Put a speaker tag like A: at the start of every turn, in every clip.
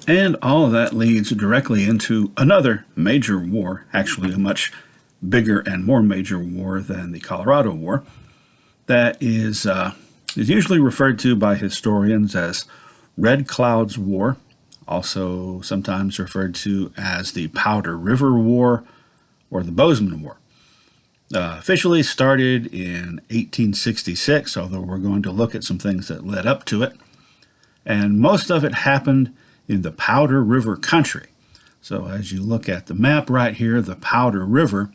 A: And all of that leads directly into another major war, actually a much bigger and more major war than the Colorado War, that is usually referred to by historians as Red Cloud's War, also sometimes referred to as the Powder River War or the Bozeman War. Officially started in 1866, although we're going to look at some things that led up to it. And most of it happened in the Powder River country. So as you look at the map right here, the Powder River,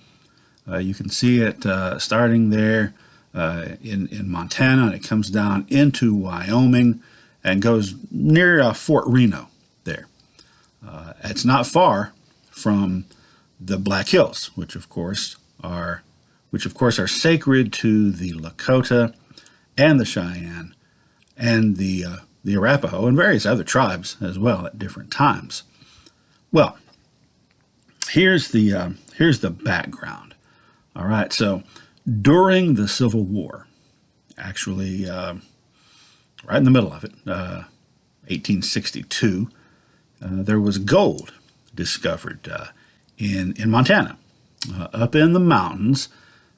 A: you can see it starting there in Montana, and it comes down into Wyoming and goes near Fort Reno there. It's not far from the Black Hills, which of course are sacred to the Lakota and the Cheyenne and the Arapaho and various other tribes as well at different times. Well, here's the background. All right, so during the Civil War, actually right in the middle of it, 1862, there was gold discovered in Montana, up in the mountains.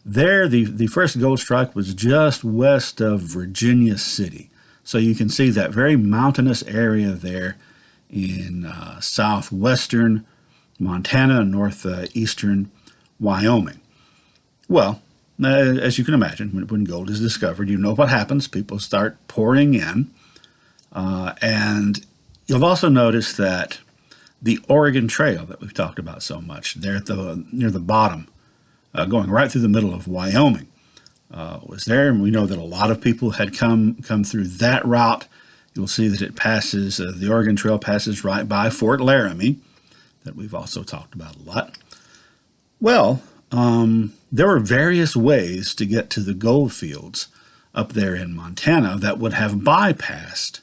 A: There, the first gold strike was just west of Virginia City. So you can see that very mountainous area there in southwestern Montana and northeastern Wyoming. Well, as you can imagine, when gold is discovered, you know what happens. People start pouring in. And you'll also notice that the Oregon Trail that we've talked about so much, there near the bottom, going right through the middle of Wyoming, was there. And we know that a lot of people had come through that route. You'll see that it passes, the Oregon Trail passes right by Fort Laramie, that we've also talked about a lot. Well, there were various ways to get to the gold fields up there in Montana that would have bypassed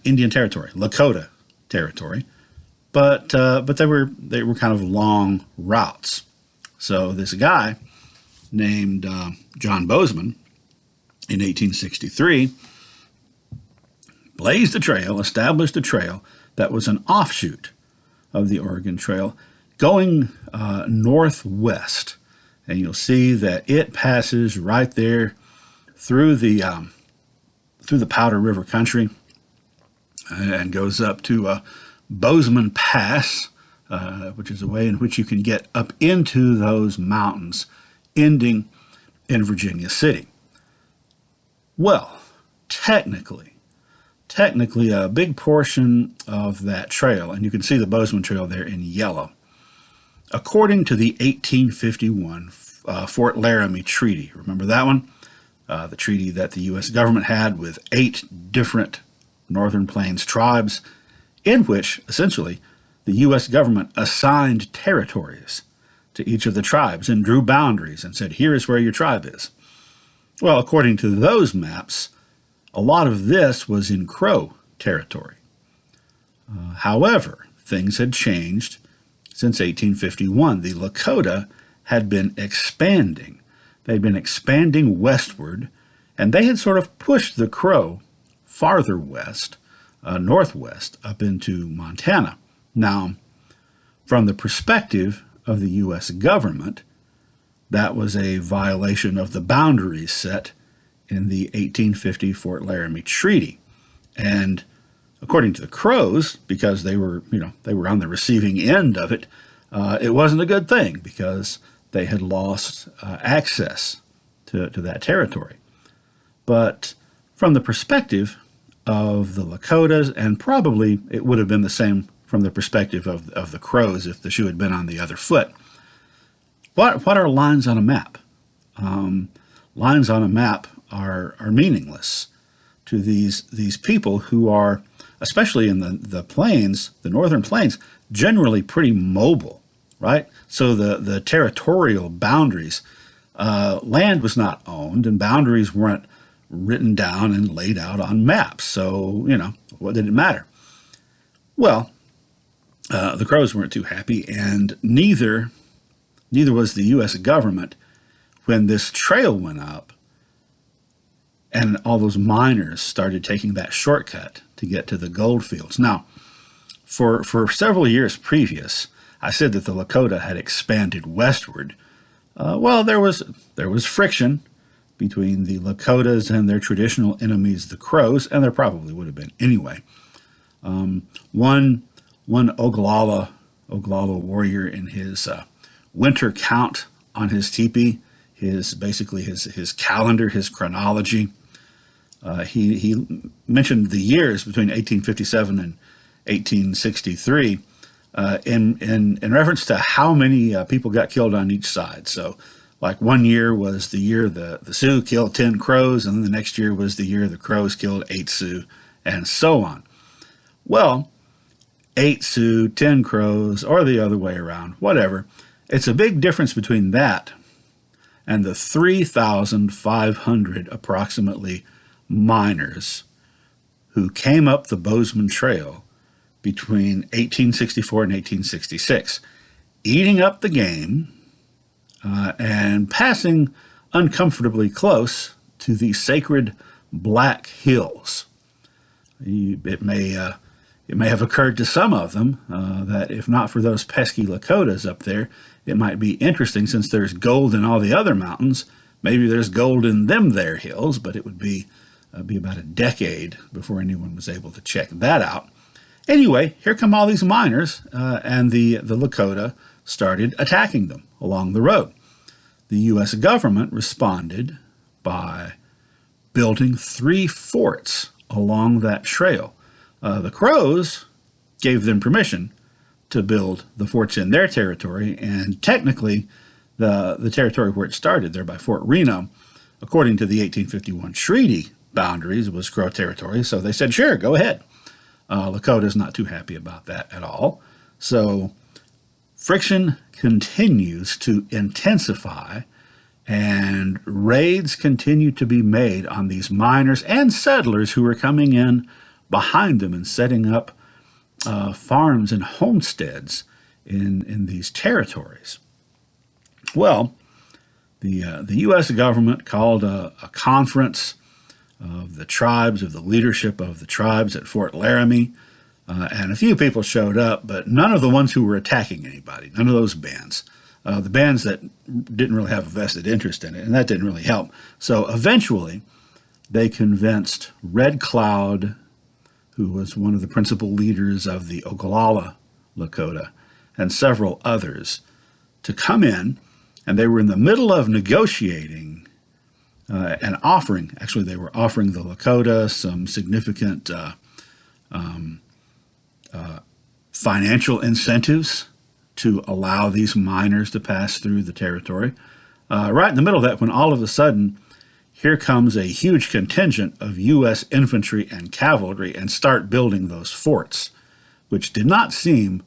A: Indian Territory, Lakota territory, but they were kind of long routes. So this guy named John Bozeman in 1863 blazed a trail, established a trail that was an offshoot of the Oregon Trail going northwest. And you'll see that it passes right there through the Powder River country and goes up to Bozeman Pass, which is a way in which you can get up into those mountains, ending in Virginia City. Well, technically, a big portion of that trail, and you can see the Bozeman Trail there in yellow, according to the 1851 Fort Laramie Treaty. Remember that one? The treaty that the U.S. government had with 8 different Northern Plains tribes, in which, essentially, the U.S. government assigned territories to each of the tribes and drew boundaries and said, here is where your tribe is. Well, according to those maps, a lot of this was in Crow territory. However, things had changed since 1851. The Lakota had been expanding. They'd been expanding westward, and they had sort of pushed the Crow farther west, northwest, up into Montana. Now, from the perspective of the U.S. government, that was a violation of the boundaries set in the 1850 Fort Laramie Treaty. And according to the Crows, because they were on the receiving end of it, it wasn't a good thing because they had lost access to that territory. But from the perspective of the Lakotas, and probably it would have been the same from the perspective of the Crows if the shoe had been on the other foot. What are lines on a map? Lines on a map are meaningless to these people who are, especially in the plains, the northern plains, generally pretty mobile, right? So the territorial boundaries, land was not owned and boundaries weren't written down and laid out on maps. So, what did it matter? Well, the Crows weren't too happy, and neither was the U.S. government when this trail went up and all those miners started taking that shortcut to get to the gold fields. Now, For several years previous, I said that the Lakota had expanded westward. Well, there was friction between the Lakotas and their traditional enemies, the Crows, and there probably would have been anyway. One Oglala warrior in his winter count on his teepee, his calendar, his chronology. He mentioned the years between 1857 and 1863 in reference to how many people got killed on each side. So, like one year was the year the Sioux killed 10 Crows, and then the next year was the year the Crows killed 8 Sioux, and so on. Well, 8 Sioux, 10 Crows, or the other way around, whatever. It's a big difference between that and the 3,500 approximately miners who came up the Bozeman Trail between 1864 and 1866, eating up the game and passing uncomfortably close to the sacred Black Hills. It may have occurred to some of them that if not for those pesky Lakotas up there, it might be interesting, since there's gold in all the other mountains. Maybe there's gold in them there hills, but it would be about a decade before anyone was able to check that out. Anyway, here come all these miners, and the Lakota started attacking them along the road. The U.S. government responded by building 3 forts along that trail. The Crows gave them permission to build the forts in their territory, and technically the territory where it started, there by Fort Reno, according to the 1851 treaty boundaries, was Crow territory, so they said, sure, go ahead. Lakota's not too happy about that at all. So friction continues to intensify, and raids continue to be made on these miners and settlers who are coming in behind them and setting up farms and homesteads in these territories. Well, the U.S. government called a conference of the tribes, of the leadership of the tribes at Fort Laramie, and a few people showed up, but none of the ones who were attacking anybody, none of those bands. The bands that didn't really have a vested interest in it, and that didn't really help. So eventually, they convinced Red Cloud, who was one of the principal leaders of the Oglala Lakota, and several others, to come in, and they were in the middle of negotiating and offering, actually they were offering the Lakota some significant financial incentives to allow these miners to pass through the territory. Right in the middle of that, when all of a sudden, here comes a huge contingent of U.S. infantry and cavalry and start building those forts, which did not seem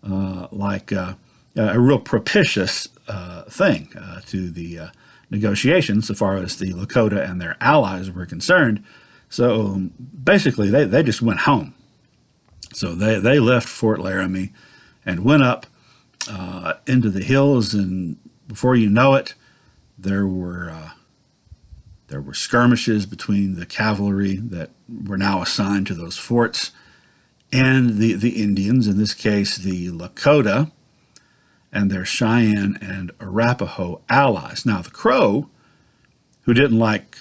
A: like a real propitious thing to the negotiations so far as the Lakota and their allies were concerned. So basically, they just went home. So they left Fort Laramie and went up into the hills, and before you know it, there were skirmishes between the cavalry that were now assigned to those forts and the Indians, in this case the Lakota, and their Cheyenne and Arapaho allies. Now the Crow, who didn't like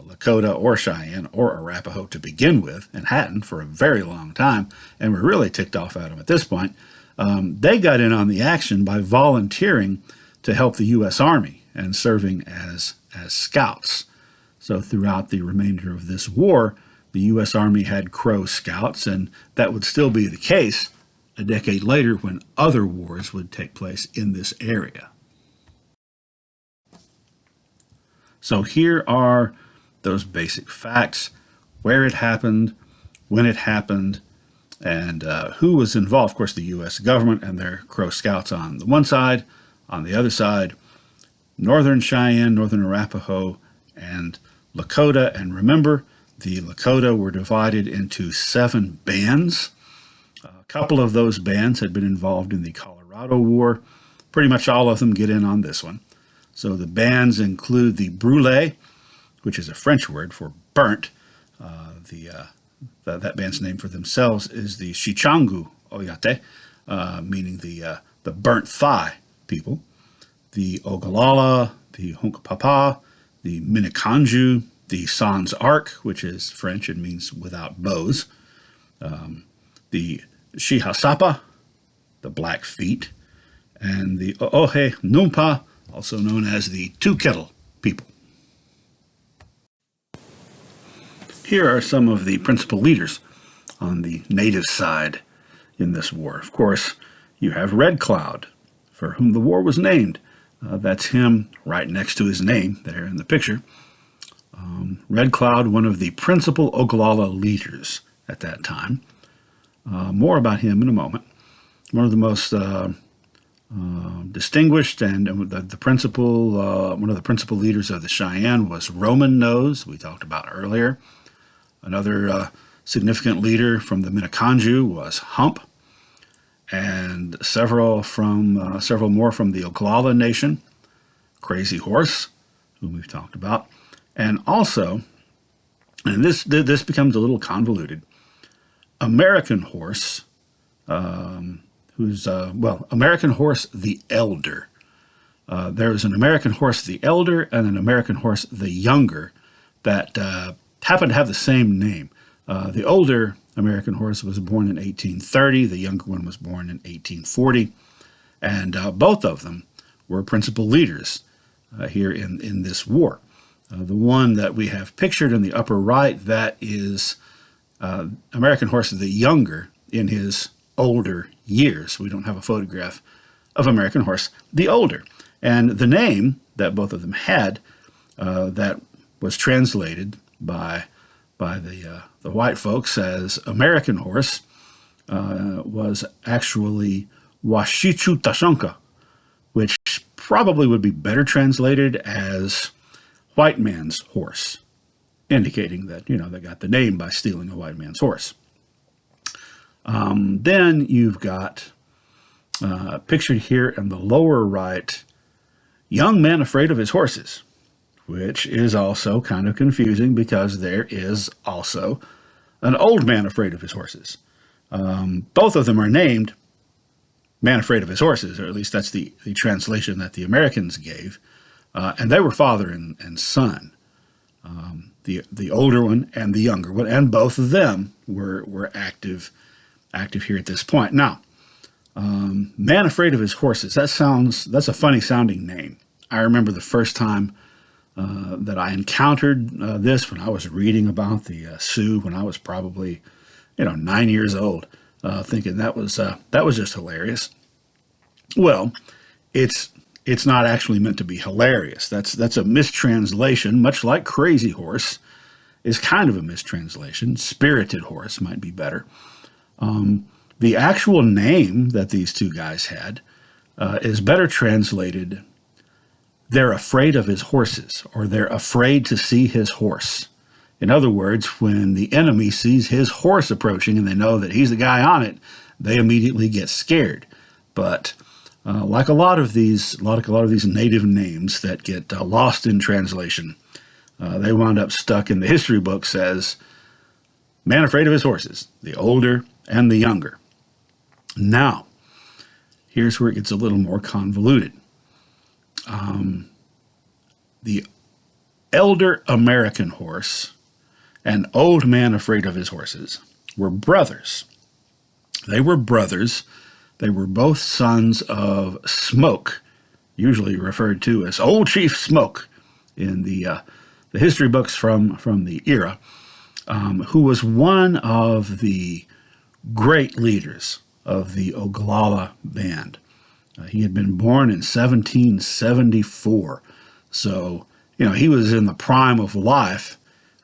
A: Lakota or Cheyenne or Arapaho to begin with, and hadn't for a very long time, and were really ticked off at them at this point, they got in on the action by volunteering to help the U.S. Army and serving as scouts. So throughout the remainder of this war, the U.S. Army had Crow scouts, and that would still be the case a decade later when other wars would take place in this area. So here are those basic facts: where it happened, when it happened, and who was involved. Of course, the U.S. government and their Crow scouts on the one side. On the other side, Northern Cheyenne, Northern Arapaho, and Lakota. And remember, the Lakota were divided into 7 bands. A couple of those bands had been involved in the Colorado War. Pretty much all of them get in on this one. So the bands include the Brûlés, which is a French word for burnt. that band's name for themselves is the Shichangu Oyate, meaning the burnt thigh people, the Ogallala, the Hunkpapa, the Minikanju, the Sans Arc, which is French and means without bows, the Shihasapa, the Black Feet, and the Ohe Numpa, also known as the Two Kettle people. Here are some of the principal leaders on the native side in this war. Of course, you have Red Cloud, for whom the war was named. That's him right next to his name there in the picture. Red Cloud, one of the principal Oglala leaders at that time. More about him in a moment. One of the most distinguished and the principal, one of the principal leaders of the Cheyenne was Roman Nose, we talked about earlier. Another significant leader from the Minikanju was Hump, and several more from the Oglala Nation, Crazy Horse, whom we've talked about, and also, and this becomes a little convoluted, American Horse, American Horse the Elder. There's an American Horse the Elder and an American Horse the Younger that happen to have the same name. The older American Horse was born in 1830. The younger one was born in 1840. And both of them were principal leaders here in this war. The one that we have pictured in the upper right, that is American Horse the Younger in his older years. We don't have a photograph of American Horse the Older. And the name that both of them had that was translated by the white folks as American Horse was actually Washichu Tashonka, which probably would be better translated as white man's horse, indicating that, they got the name by stealing a white man's horse. Then you've got pictured here in the lower right, young man afraid of his horses, which is also kind of confusing because there is also an old man afraid of his horses. Both of them are named Man Afraid of His Horses, or at least that's the translation that the Americans gave. And they were father and son, the older one and the younger one, and both of them were active here at this point. Now, Man Afraid of His Horses, that's a funny sounding name. I remember the first time that I encountered this when I was reading about the Sioux when I was probably 9 years old, thinking that was just hilarious. Well, it's not actually meant to be hilarious. That's a mistranslation, much like Crazy Horse is kind of a mistranslation. Spirited Horse might be better. The actual name that these two guys had is better translated, they're afraid of his horses, or they're afraid to see his horse. In other words, when the enemy sees his horse approaching and they know that he's the guy on it, they immediately get scared. But like a lot of these native names that get lost in translation, they wound up stuck in the history books as Man Afraid of His Horses, the older and the younger. Now, here's where it gets a little more convoluted. The elder American Horse and old man afraid of his horses were brothers. They were brothers. They were both sons of Smoke, usually referred to as Old Chief Smoke in the history books from the era, who was one of the great leaders of the Oglala band. He had been born in 1774, so he was in the prime of life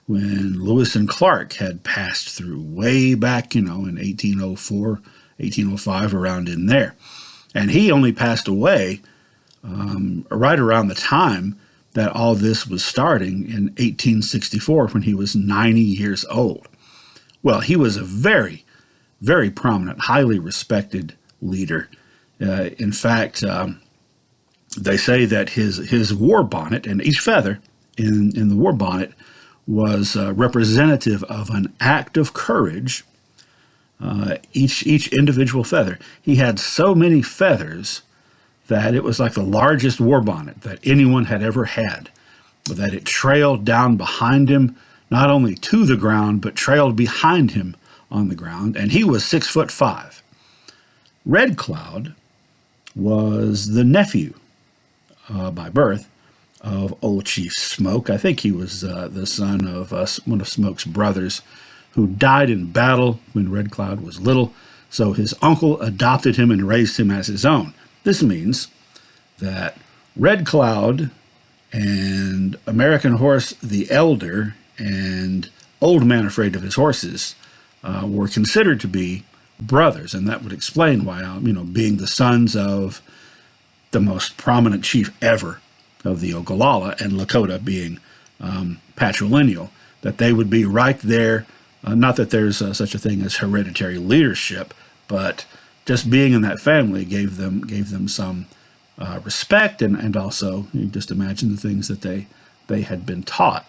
A: when Lewis and Clark had passed through way back, in 1804, 1805, around in there. And he only passed away right around the time that all this was starting in 1864, when he was 90 years old. Well, he was a very, very prominent, highly respected leader. In fact, they say that his war bonnet, and each feather in the war bonnet, was representative of an act of courage. Each individual feather. He had so many feathers that it was like the largest war bonnet that anyone had ever had, that it trailed down behind him, not only to the ground, but trailed behind him on the ground, and he was 6'5". Red Cloud was the nephew by birth of old Chief Smoke. I think he was the son of one of Smoke's brothers who died in battle when Red Cloud was little, so his uncle adopted him and raised him as his own. This means that Red Cloud and American Horse the Elder and Old Man Afraid of His Horses were considered to be brothers, and that would explain why, being the sons of the most prominent chief ever of the Ogallala, and Lakota being patrilineal, that they would be right there. Not that there's such a thing as hereditary leadership, but just being in that family gave them some respect, and also you just imagine the things that they had been taught.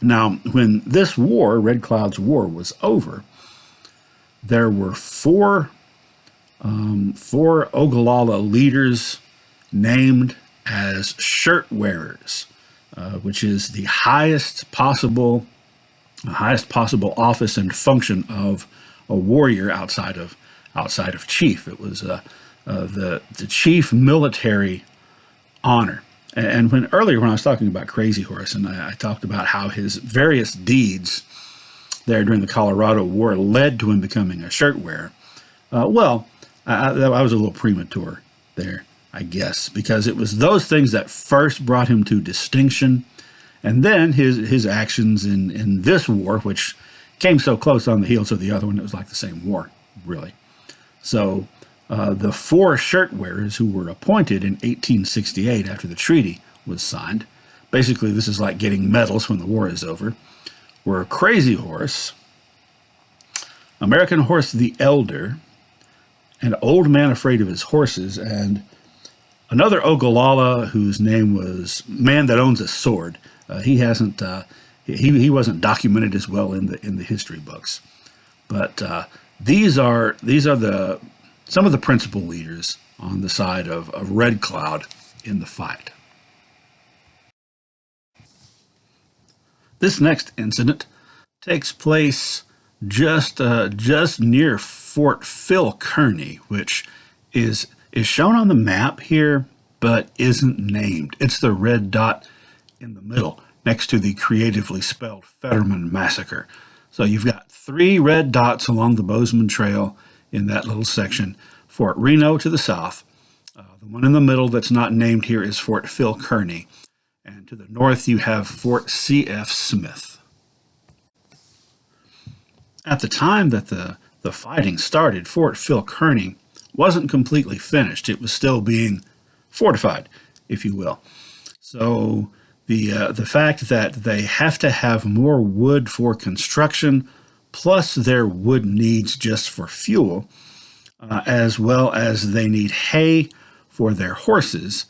A: Now, when this war, Red Cloud's War, was over, there were four Ogallala leaders named as shirt wearers, which is the highest possible office and function of a warrior outside of chief. It was the chief military honor. And earlier when I was talking about Crazy Horse, and I talked about how his various deeds there during the Colorado War led to him becoming a shirt wearer. I was a little premature there, I guess, because it was those things that first brought him to distinction. And then his actions in this war, which came so close on the heels of the other one, it was like the same war, really. So the four shirt wearers who were appointed in 1868 after the treaty was signed, basically this is like getting medals when the war is over, were Crazy Horse, American Horse the Elder, and Old Man Afraid of His Horses, and another Ogallala whose name was Man That Owns a Sword. He wasn't documented as well in the history books, but these are some of the principal leaders on the side of Red Cloud in the fight. This next incident takes place just near Fort Phil Kearny, which is shown on the map here, but isn't named. It's the red dot in the middle, next to the creatively spelled Fetterman massacre. So you've got 3 red dots along the Bozeman Trail in that little section. Fort Reno to the south. The one in the middle that's not named here is Fort Phil Kearny. And to the north you have Fort C.F. Smith. At the time that the fighting started, Fort Phil Kearny wasn't completely finished. It was still being fortified, if you will. So the fact that they have to have more wood for construction, plus their wood needs just for fuel, as well as they need hay for their horses,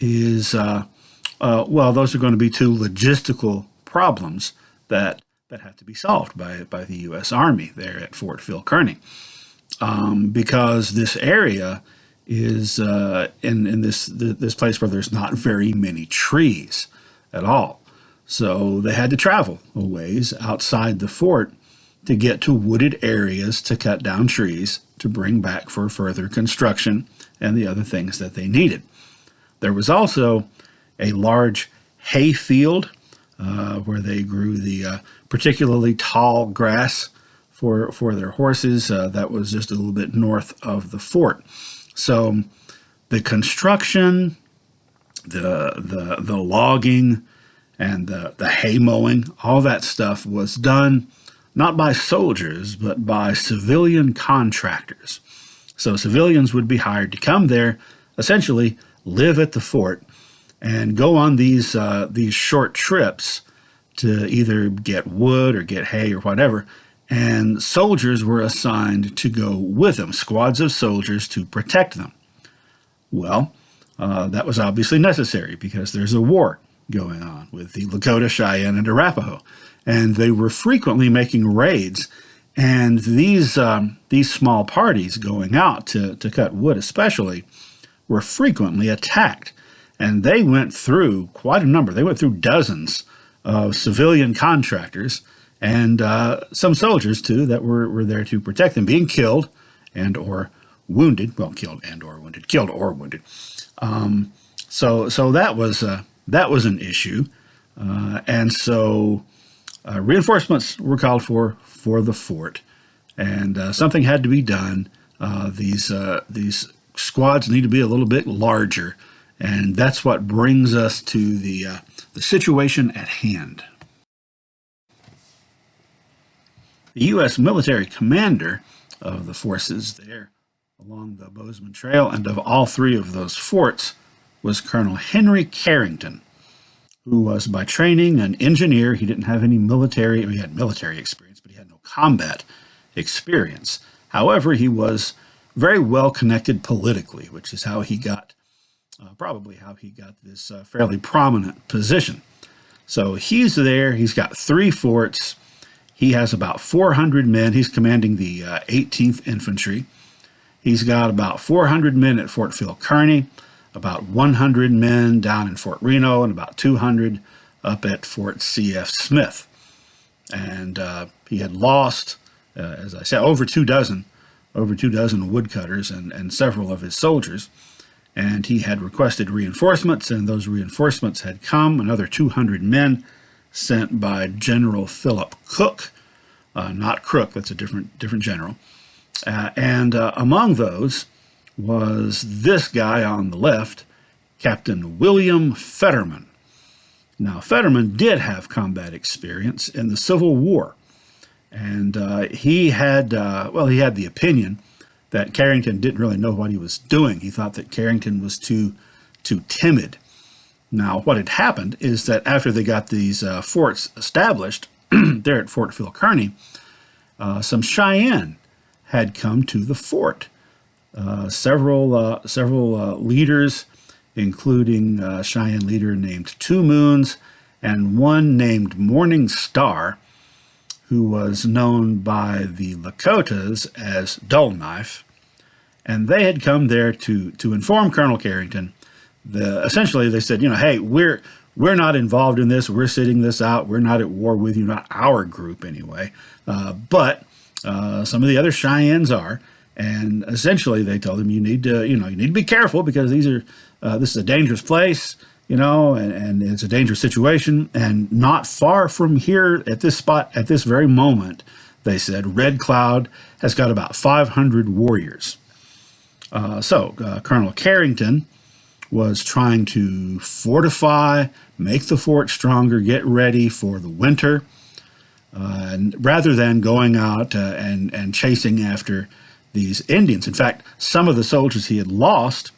A: is those are going to be 2 logistical problems that have to be solved by the U.S. Army there at Fort Phil Kearny, because this area is in this place where there's not very many trees at all. So they had to travel a ways outside the fort to get to wooded areas to cut down trees to bring back for further construction and the other things that they needed. There was also a large hay field where they grew the particularly tall grass for their horses. That was just a little bit north of the fort. So the construction, the logging, and the hay mowing, all that stuff was done not by soldiers, but by civilian contractors. So civilians would be hired to come there, essentially live at the fort, and go on these short trips to either get wood or get hay or whatever. And soldiers were assigned to go with them, squads of soldiers to protect them. Well, that was obviously necessary because there's a war going on with the Lakota, Cheyenne, and Arapaho. And they were frequently making raids. And these small parties going out to cut wood especially were frequently attacked. And they went through quite a number. They went through dozens of civilian contractors and some soldiers, too, that were there to protect them, being killed and or wounded. Well, killed and or wounded. Killed or wounded. So that was an issue. And so reinforcements were called for the fort. And something had to be done. These squads need to be a little bit larger. And that's what brings us to the situation at hand. The U.S. military commander of the forces there along the Bozeman Trail and of all three of those forts was Colonel Henry Carrington, who was by training an engineer. He didn't have any military, he had military experience, but he had no combat experience. However, he was very well connected politically, which is how he got probably how he got this fairly prominent position. So he's there. He's got three forts. He has about 400 men. He's commanding the 18th Infantry. He's got about 400 men at Fort Phil Kearny, about 100 men down in Fort Reno, and about 200 up at Fort C.F. Smith. And he had lost, as I said, over two dozen woodcutters and several of his soldiers. And he had requested reinforcements, and those reinforcements had come, another 200 men sent by General Philip Cook, not Crook, that's a different general. And among those was this guy on the left, Captain William Fetterman. Now, Fetterman did have combat experience in the Civil War, and he had the opinion that Carrington didn't really know what he was doing. He thought that Carrington was too timid. Now, what had happened is that after they got these forts established there at Fort Phil Kearny, some Cheyenne had come to the fort. Several leaders, including a Cheyenne leader named Two Moons and one named Morning Star, who was known by the Lakotas as Dull Knife, and they had come there to inform Colonel Carrington. Essentially, they said, hey, we're not involved in this. We're sitting this out. We're not at war with you, not our group anyway. But some of the other Cheyennes are, and essentially they told him you need to be careful because this is a dangerous place. And it's a dangerous situation. And not far from here at this spot, at this very moment, they said, Red Cloud has got about 500 warriors. So Colonel Carrington was trying to fortify, make the fort stronger, get ready for the winter, rather than going out and chasing after these Indians. In fact, some of the soldiers he had lost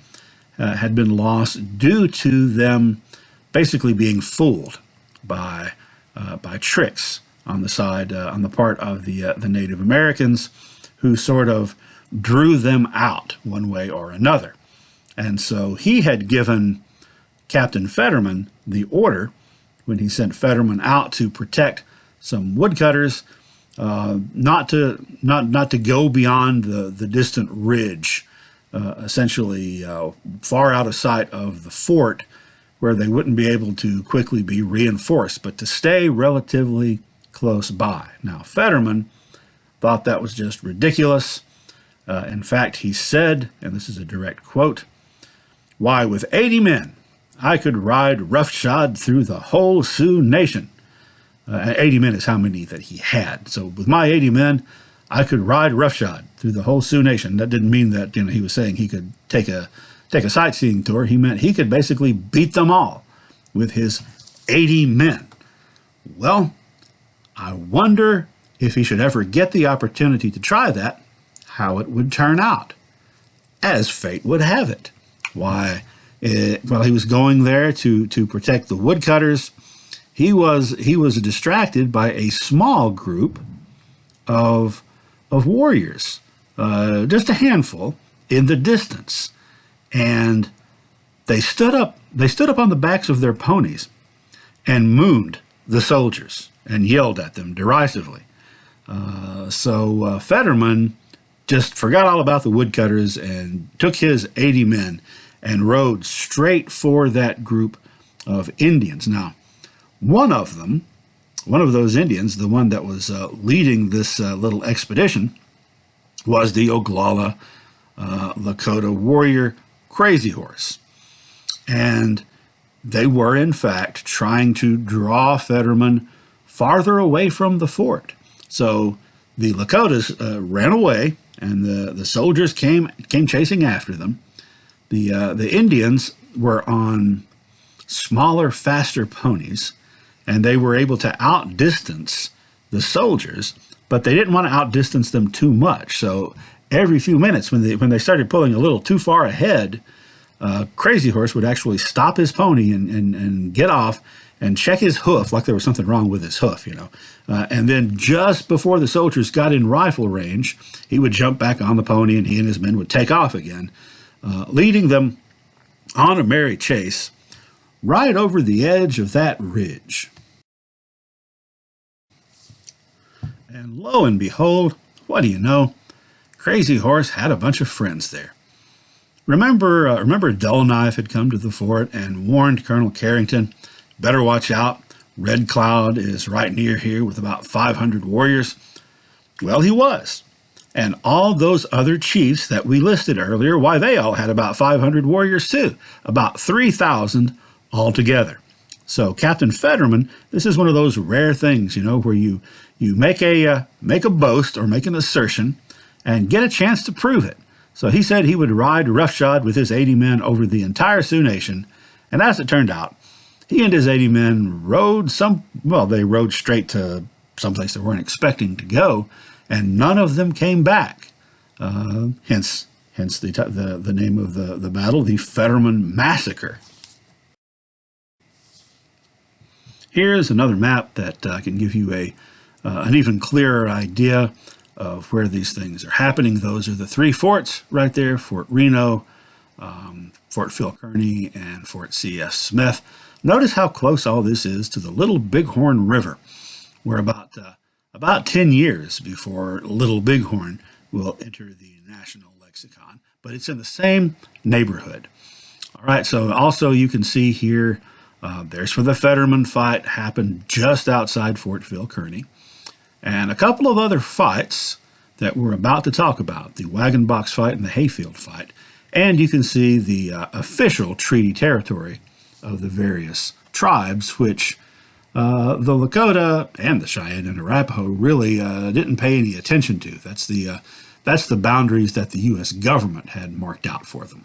A: had been lost due to them basically being fooled by tricks on the part of the Native Americans, who sort of drew them out one way or another. And so he had given Captain Fetterman the order, when he sent Fetterman out to protect some woodcutters, not to go beyond the distant ridge, essentially far out of sight of the fort, where they wouldn't be able to quickly be reinforced, but to stay relatively close by. Now, Fetterman thought that was just ridiculous. In fact, he said, and this is a direct quote, "Why, with 80 men, I could ride roughshod through the whole Sioux nation." 80 men is how many that he had. So with my 80 men, I could ride roughshod through the whole Sioux nation. That didn't mean that he was saying he could take a sightseeing tour. He meant he could basically beat them all with his 80 men. Well, I wonder if he should ever get the opportunity to try that, how it would turn out. As fate would have it. Why, while he was going there to protect the woodcutters, he was distracted by a small group of warriors, just a handful in the distance, and they stood up on the backs of their ponies, and mooned the soldiers and yelled at them derisively. So Fetterman just forgot all about the woodcutters and took his 80 men and rode straight for that group of Indians. Now, one of them, one of those Indians, the one that was leading this little expedition, was the Oglala Lakota warrior Crazy Horse. And they were, in fact, trying to draw Fetterman farther away from the fort. So the Lakotas ran away, and the soldiers came chasing after them. The Indians were on smaller, faster ponies, and they were able to outdistance the soldiers, but they didn't want to outdistance them too much. So every few minutes, when they started pulling a little too far ahead, Crazy Horse would actually stop his pony and get off and check his hoof, like there was something wrong with his hoof, and then just before the soldiers got in rifle range, he would jump back on the pony, and he and his men would take off again, leading them on a merry chase right over the edge of that ridge. And lo and behold, what do you know? Crazy Horse had a bunch of friends there. Remember Dull Knife had come to the fort and warned Colonel Carrington, better watch out, Red Cloud is right near here with about 500 warriors. Well, he was. And all those other chiefs that we listed earlier, why, they all had about 500 warriors too, about 3,000 altogether. So Captain Fetterman, this is one of those rare things, where you make a boast or make an assertion and get a chance to prove it. So he said he would ride roughshod with his 80 men over the entire Sioux Nation, and as it turned out, he and his 80 men rode they rode straight to someplace they weren't expecting to go, and none of them came back. Hence the name of the battle, the Fetterman Massacre. Here's another map that can give you an even clearer idea of where these things are happening. Those are the three forts right there: Fort Reno, Fort Phil Kearny, and Fort C.S. Smith. Notice how close all this is to the Little Bighorn River. We're about 10 years before Little Bighorn will enter the national lexicon, but it's in the same neighborhood. All right, so also you can see here, there's where the Fetterman fight happened just outside Fort Phil Kearny, and a couple of other fights that we're about to talk about, the Wagon Box fight and the Hayfield fight, and you can see the official treaty territory of the various tribes, which the Lakota and the Cheyenne and Arapaho really didn't pay any attention to. That's the boundaries that the U.S. government had marked out for them.